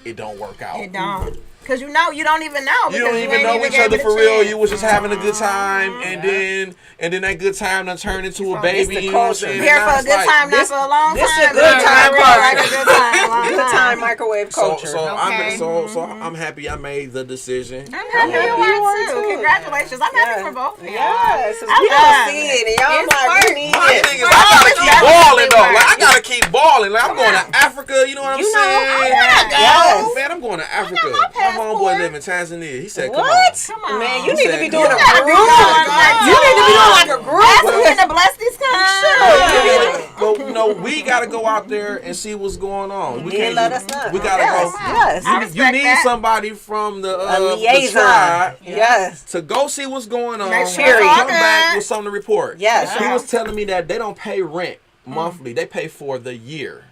It don't work out. It don't. Because you don't even know. You don't because even ain't know each gave other it a for real. chance. You was just having a good time, and then that good time done turned into a baby. it's the You know what I'm culture. saying? Here And for now a it's good like- time, not for a long this time. a good time Right, culture. a good time, long Good time microwave culture. So Okay. I'm happy I made the decision. I'm happy you are too. Congratulations. I'm happy Yeah. for both of you. Yes, we I don't love see it. it, and y'all It's like, work. we need My it. thing is, I gotta keep balling though. Like I gotta keep balling. Like I'm going to Africa. You know what I'm saying? Yes. Man, I'm going to Africa. My homeboy live in Tanzania. He said, "Come on." What? Come on. Man, you He need to said, be "Come doing a on." gotta be group. doing like You need to be doing like a group. Ask him to bless these countries. But you know, we gotta go out there and see what's going on. We Yeah, can't let just- us know. We gotta Yes, go. yes. I You respect need that. somebody from the A the liaison. tribe Yes. to go see what's going on. Make sure it's all Come back good. with something to report. Yes. He was telling me that they don't pay rent monthly. They pay for the year.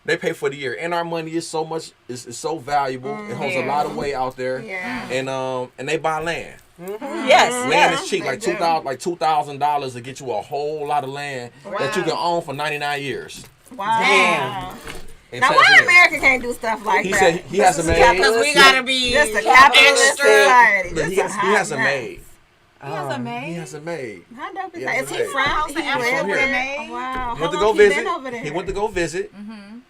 They pay for the year, and our money is so much. Is so valuable. It holds a lot of weight out there. Yeah. And they buy land. Yes. Land Yes. is cheap, They like do. $2,000 to get you a whole lot of land that you can own for 99 years. Wow. Damn. in Now, why Tanzania. America can't do stuff like He that? said he has a maid. Because we gotta be Just a capitalist extra. society. Look, he This is has a hot maid. He has a He maid. has a maid. How dope is He that? has Is a he maid. from? House He in Africa live with a there? maid. Oh, wow. He How went to long go he been visit. over there? He went to go visit,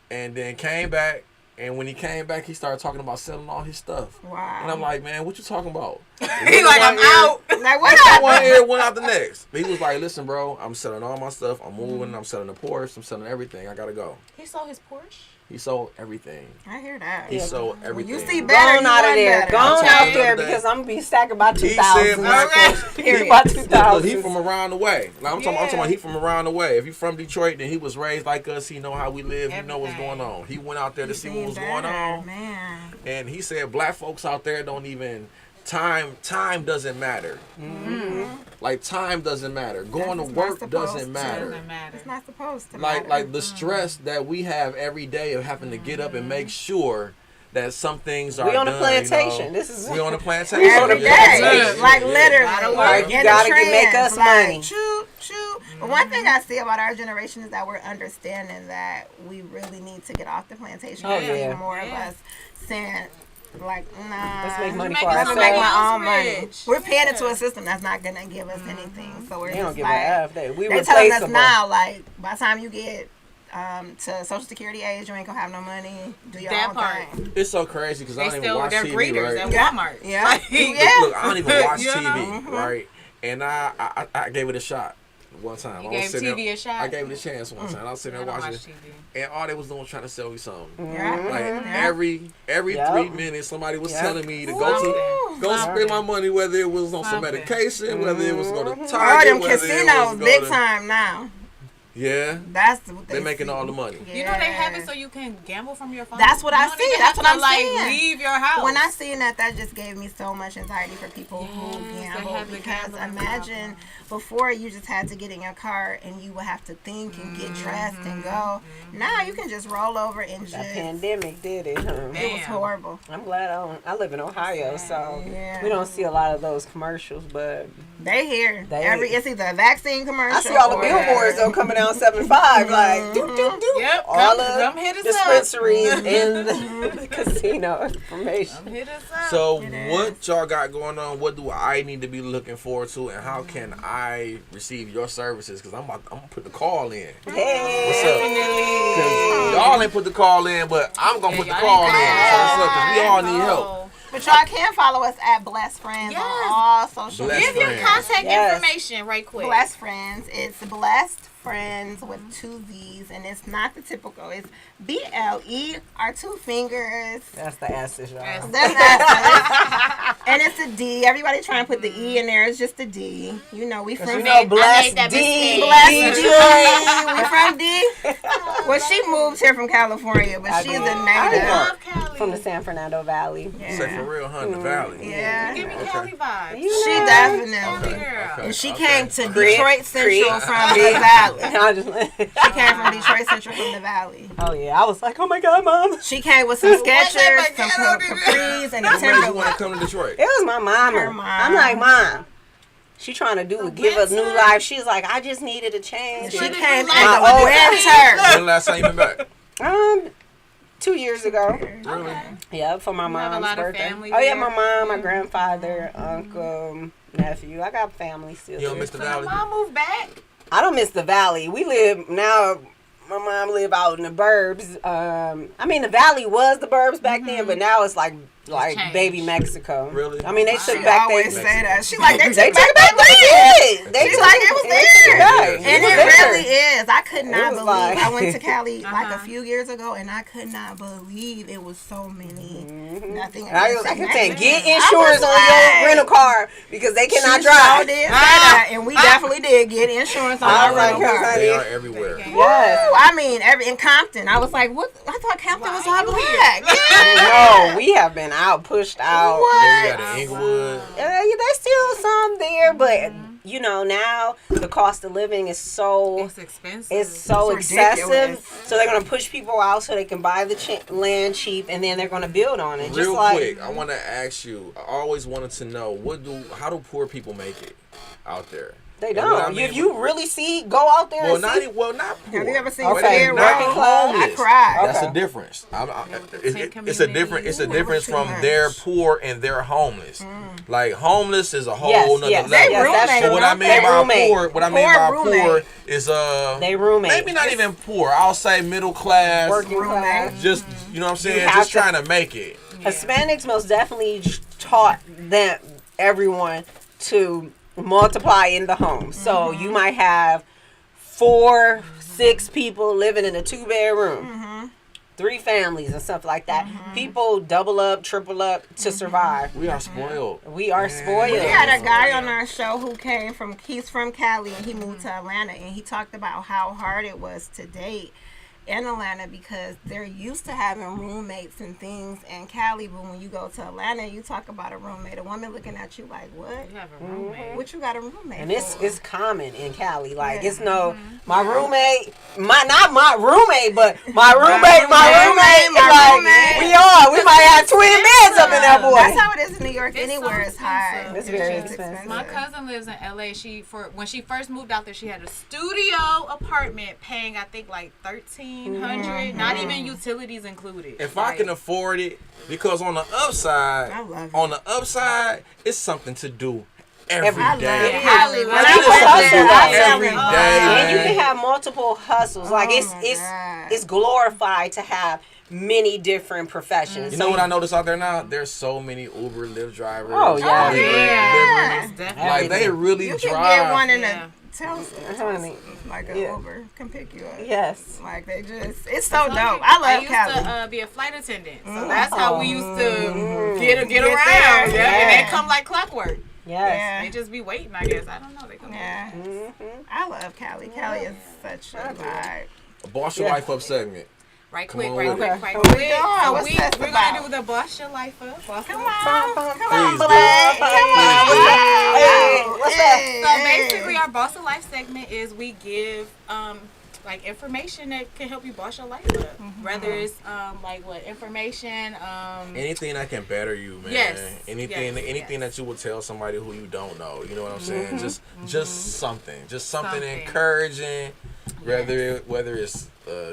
and then came back. And when he came back, he started talking about selling all his stuff. Wow. And I'm like, man, what you talking about? He like, I'm out. Like, what One happened? ear, one out the next. But he was like, listen, bro, I'm selling all my stuff. I'm moving. I'm selling the Porsche. I'm selling everything. I gotta go. He sold his Porsche. He sold everything. I hear that. He sold everything. You see Go better, on you out of want there. better. Go on Okay. out there because I'm gonna be stacking by He 2,000. said black folks. Period. By Look, 2,000. he from around the way. Like I'm talking Yeah. about he from around the way. If he from Detroit, then he was raised like us. He know how we live. He know what's Everything. going on. He went out there to see what Seen was going better, on. Man. And he said black folks out there don't even time doesn't matter. Like time doesn't matter. Going to It's not work supposed doesn't to. matter. Doesn't matter. It's not supposed to Like matter. the stress that we have every day of having to get up and make sure that some things are We on a done, plantation. You know. This is We on a plantation. Every Yeah. day, like Gotta literally, work. You in gotta the make trends, us like, money. Shoot. But one thing I see about our generation is that we're understanding that we really need to get off the plantation. Oh, I see yeah. more of us saying, like, nah. Let's make money Make for it Let's somebody make ourselves. my own else money. rich. We're paying into a system that's not gonna give us anything. So we're They don't just give a like, F. We they telling us replaceable. now, like, by the time you get to Social Security age, you ain't gonna have no money. Do your That own part. thing. It's so crazy because I They don't even still watch they're TV, greeters right? at Walmart. Yeah. Like, Yeah. Look, I don't even watch You know? TV, right? And I gave it a shot one time. You I was gave sitting TV a shot? I gave it a chance one time. I was sitting I there don't watching watch it, TV. and all they was doing was trying to sell me something. Yeah. Like Yeah. every Yep. 3 minutes, somebody was Yep. telling me to Ooh. go spend my money, whether it was on some Something. medication, whether it was going to Oh, Target, them whether it was casinos, go big to- time now. Yeah. That's what They're making see. all the money. Yeah. You know they have it so you can gamble from your phone. That's what I You don't see. even That's have what to, I'm like, saying. leave your house. When I seen that just gave me so much anxiety for people who Yes, they gamble, have the because gambling imagine before you just had to get in your car and you would have to think and get dressed and go. Now you can just roll over and just. That pandemic did it, huh? It was Damn. horrible. I'm glad I live in Ohio, so Yeah. we don't see a lot of those commercials, but They here. They- It's either a vaccine commercial. I see all the or- billboards though coming down 75, like doop doop doop. Yep. All Come the hit us dispensaries in the casino up. information. Hit us up. So It is. what y'all got going on? What do I need to be looking forward to, and how can I receive your services? Because I'm gonna put the call in. Hey, What's up? 'Cause y'all ain't put the call in, but I'm gonna put the call in. So what's up? 'Cause we all need help. But y'all can follow us at Blessed Friends Yes. on all social Blessed media. Give your Friends. contact Yes. information right quick. Blessed Friends. It's Blessed Friends with 2 Z's, and it's not the typical. It's BLE, our 2 fingers. that's the S's, y'all. Yes. That's us. And it's a D. Everybody trying to put the E in there. It's just a D. You know, we from You know, blessed that D, mistake. Blessed Detroit. D. We from D. Well, she moved here from California, but I she's did. a I native. Love Cali. From the San Fernando Valley. Say for real, huh? The Valley. Yeah. Give me Okay. Cali vibes. You She know. definitely. Okay. Girl. And she Okay. came to Creek, Detroit Central Creek. from the Valley. I just, She came from Detroit Central from the Valley. oh yeah, I was like, oh my god, mom. She came with some Skechers, some Capris, and a What made you want to Timberland. come to Detroit? It was my mama. Her mom. I'm like, mom. She trying to give a new winter. life. She's like, I just needed a change. She What did came in you like the about winter. When the last time you been back? 2 years ago. Really? Yeah, for my have a mom's lot of birthday. family Oh yeah, there? my mom, my grandfather, uncle, nephew. I got family still. You don't there. miss the So Valley? mom moved back. I don't miss the valley. We live now. My mom live out in the burbs. I mean, the valley was the burbs back then, but now it's like changed. baby Mexico. Really? I mean, they She took back always they. say that. She like, they They took took back it back then. They She's took like, it was they took there. it back. And And was it there. really is. I could not was believe. like- I went to Cali like Uh-huh. a few years ago, and I could not believe it was so many. Nothing. And I against kept Mexican. saying, get I insurance was on like- your rental car because they She cannot sure drive. did say that, and we definitely did get insurance on I our was like, rental car. They are everywhere. Yes. I mean, in Compton, I was like, "What? I thought Compton was all black." No, we have been out, pushed out. Then we got the Inglewood. There's still some there, but you know now the cost of living is so It's expensive. it's so It's excessive. ridiculous. So they're gonna push people out so they can buy the land cheap, and then they're gonna build on it. Just Real like quick, I want to ask you. I always wanted to know how do poor people make it out there? they And what I don't. mean- if you really go out there Well, and not see. not poor. Have you ever seen Wait, Okay, Skid working Row? class? I homeless. cried. That's Okay. a difference. It's a different. It's a Ooh, difference too from much. they're poor and they're homeless. Like homeless is a whole Yes, nother yes, level. yes, that's roommate. But what I They mean by roommate. poor, what I mean Poor by roommate. poor is They roommate. maybe not even poor. I'll say middle class. Working class. Just you know what I'm saying. have Just to- trying to make it. Hispanics most definitely taught them everyone to multiply in the home. So you might have 4, 6 people living in a 2-bedroom, 3 families and stuff like that. People double up, triple up to survive. We are spoiled. We are spoiled. We had a guy on our show who he's from Cali and he moved to Atlanta, and he talked about how hard it was to date in Atlanta because they're used to having roommates and things in Cali, but when you go to Atlanta, you talk about a roommate, a woman looking at you like, what? You have a roommate. What you got a roommate And it's for? common in Cali. Like Yeah. it's no my roommate, not my roommate, but my roommate. Like roommate. we might have twin beds up in that boy. That's how it is in New York. It's Anywhere so is high. expensive. It's very just expensive. My cousin lives in LA. When she first moved out there, she had a studio apartment paying I think like $1,300, not even utilities included. If I can afford it, because on the upside, I love it. on the upside, it's something to do every I love day. it. Hollywood. When Like, I it is went something to there, do I every love day, it. And you man. can have multiple hustles. Like Oh my it's God. it's glorified to have many different professions. You know what I notice out there now? There's so many Uber, Lyft drivers. Oh, yeah. Uber Yeah. delivery. Definitely. Like they really You can drive. get one in Yeah. a Chelsea, Honey. like a Yeah. Uber can pick you up. Yes. Like they just, it's so dope. I love used Cali. to be a flight attendant, so that's how we used to get Get around. there. Yeah, and Yeah. they come like clockwork. Yes. They just be waiting, I guess. I don't know. They come Yeah. I love Callie. Callie is such a vibe. A Boss Your Life Up segment. Right Come quick, on right with quick, it. right What we quick. doing? So What's this we're about? gonna do the Boss Your Life Up. Come on, Please do. Blake. Come on. Hey, what's that? So basically, our Boss Your Life segment is we give like information that can help you boss your life up. Whether it's like what information, Anything that can better you, man. Yes. Anything Yes. that you would tell somebody who you don't know. You know what I'm saying? Just something Something. encouraging. Whether it's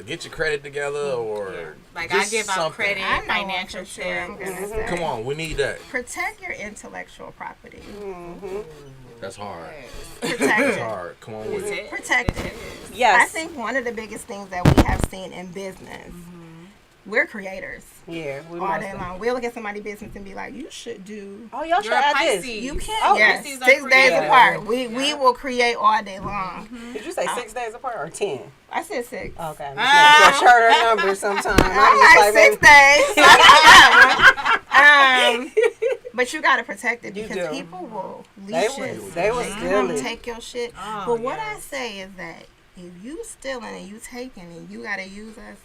get your credit together or like just I give out something. credit, I know financial what for sure I'm tips. gonna say. Come on, we need that. Protect your intellectual property. That's hard. Protect That's it. hard. Come on with it. Protect it. Yes. I think one of the biggest things that we have seen in business, we're creators Yeah. We all must day have. long. We'll look at somebody's business and be like, you should do. Oh, y'all should You're a add this. Pisces. You can't. Oh, Yes, Pisces are 6 days creative. apart. We will create all day long. Did you say 6 days apart or 10? I said 6. Okay. I'm sure her number sometime. I'm like 6 days. So I got that one. But you gotta protect it You because do. people will They leash will- it. they will steal come it. take your shit. Oh, But what I yes. say is that if you stealing and you taking and you gotta use us,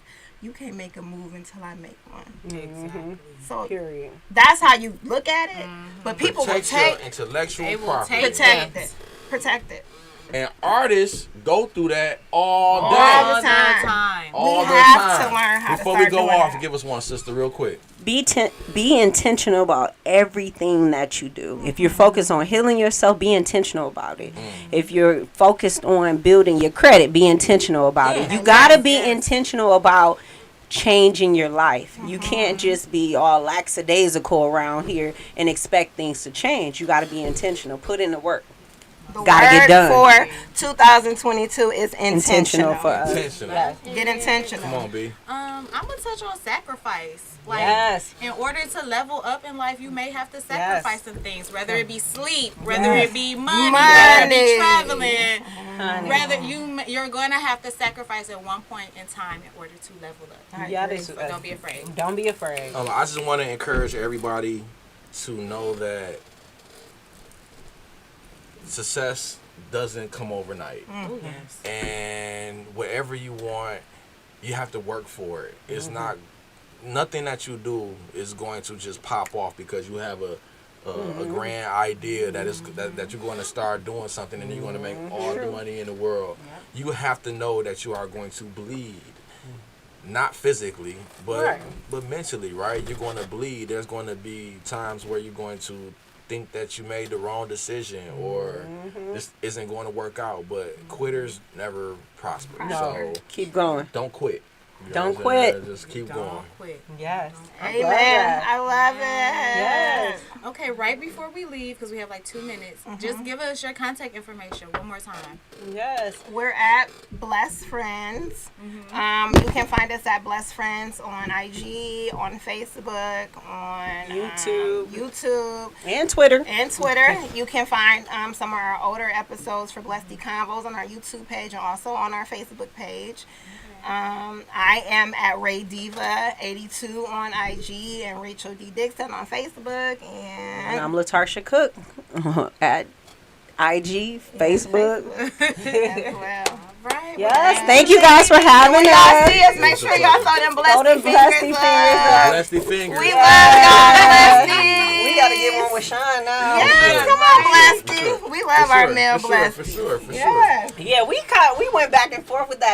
you can't make a move until I make one. Exactly. So Period. that's how you look at it. But people Protect will your take intellectual They will property. take protect that. it. Protect it. And artists go through that all day. All All the the time. time. All We the have time. to learn how to Before start we go doing off, that. give us one, sister, real quick. Be intentional about everything that you do. If you're focused on healing yourself, be intentional about it. If you're focused on building your credit, be intentional about it. You gotta be intentional about changing your life. You can't just be all lackadaisical around here and expect things to change. You gotta be intentional. Put in the work. The Gotta word get done. for 2022 is Intentional intentional. for us. Intentional. Get intentional. Come on, B. I'm gonna touch on sacrifice. Like, Yes. in order to level up in life, you may have to sacrifice some things. Whether it be sleep, whether Yes. it be money, whether it be Money. traveling. Honey. Rather, you're going to have to sacrifice at one point in time in order to level up. Yeah, agree. this- So don't be afraid. Don't be afraid. I just want to encourage everybody to know that success doesn't come overnight. Oh, yes. And whatever you want, you have to work for it. It's not nothing that you do is going to just pop off because you have a grand idea that is that you're going to start doing something and you're going to make all the money in the world. You have to know that you are going to bleed. Not physically, but mentally, right? You're going to bleed. There's going to be times where you're going to think that you made the wrong decision or this isn't going to work out. But quitters never prosper. No. So Keep going. don't quit. You know Don't what I'm saying? quit. Just keep Don't going. quit. Yes. Amen. I love it. Yes. Okay, right before we leave, because we have like 2 minutes, just give us your contact information one more time. Yes. We're at Blessed Friends. You can find us at Blessed Friends on IG, on Facebook, on YouTube, And Twitter. and Twitter. You can find some of our older episodes for Blessed Convos on our YouTube page and also on our Facebook page. I am at Ray Diva 82 on IG and Rachel D. Dixon on Facebook. And And I'm Latarsha Cook at IG, Facebook. as well. Right. Yes. Thank you guys for having When y'all us. see us, make sure y'all throw them Throw them blessed blessed fingers fingers up. up. Bless the fingers. We love y'all, blessed. We gotta get one with Sean now. Yes, For come sure. on, blessed. We love our male for blessed. sure, for sure. Yeah. Yeah, we went back and forth with that